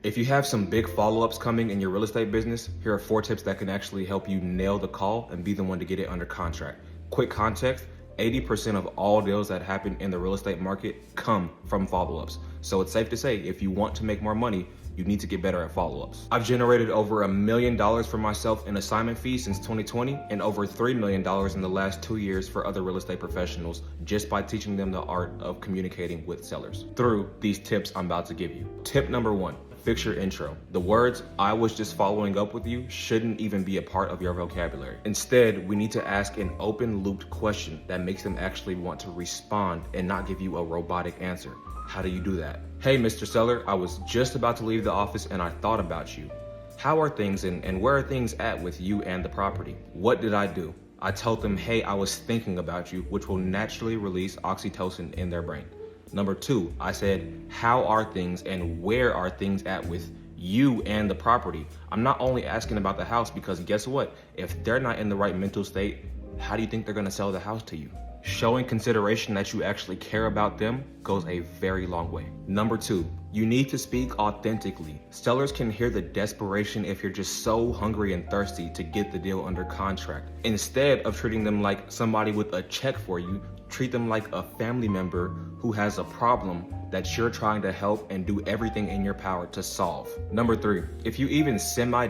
If you have some big follow-ups coming in your real estate business, here are 4 tips that can actually help you nail the call and be the one to get it under contract. Quick context, 80% of all deals that happen in the real estate market come from follow-ups. So it's safe to say, if you want to make more money, you need to get better at follow-ups. I've generated over $1 million for myself in assignment fees since 2020 and over $3 million in the last 2 years for other real estate professionals just by teaching them the art of communicating with sellers through these tips I'm about to give you. Tip number 1. Fix your intro. The words, "I was just following up with you," shouldn't even be a part of your vocabulary. Instead, we need to ask an open-looped question that makes them actually want to respond and not give you a robotic answer. How do you do that? "Hey, Mr. Seller, I was just about to leave the office and I thought about you. How are things and where are things at with you and the property? What did I do?" I told them, "Hey, I was thinking about you," which will naturally release oxytocin in their brain. Number 2, I said, "How are things and where are things at with you and the property?" I'm not only asking about the house because guess what? If they're not in the right mental state, how do you think they're gonna sell the house to you? Showing consideration that you actually care about them goes a very long way. Number 2, you need to speak authentically. Sellers can hear the desperation if you're just so hungry and thirsty to get the deal under contract. Instead of treating them like somebody with a check for you, treat them like a family member who has a problem that you're trying to help and do everything in your power to solve. Number 3, if you even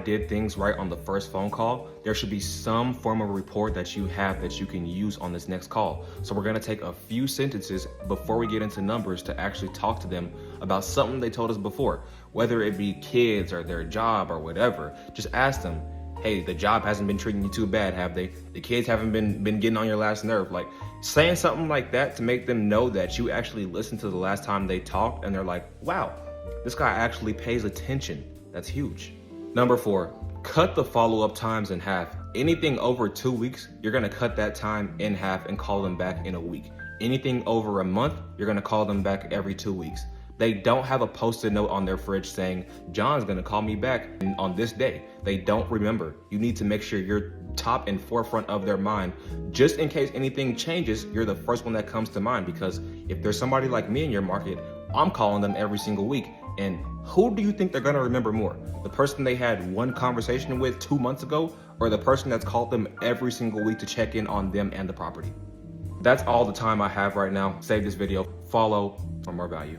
did things right on the first phone call, there should be some form of report that you have that you can use on this next call. So we're gonna take a few sentences before we get into numbers to actually talk to them about something they told us before, whether it be kids or their job or whatever. Just ask them, "Hey, the job hasn't been treating you too bad, have they? The kids haven't been getting on your last nerve." Like saying something like that to make them know that you actually listened to the last time they talked and they're like, "Wow, this guy actually pays attention." That's huge. Number 4, cut the follow-up times in half. Anything over 2 weeks, you're gonna cut that time in half and call them back in a week. Anything over a month, you're gonna call them back every 2 weeks. They don't have a post-it note on their fridge saying, "John's gonna call me back on this day." They don't remember. You need to make sure you're top and forefront of their mind. Just in case anything changes, you're the first one that comes to mind, because if there's somebody like me in your market, I'm calling them every single week. And who do you think they're gonna remember more? The person they had one conversation with 2 months ago, or the person that's called them every single week to check in on them and the property? That's all the time I have right now. Save this video, follow for more value.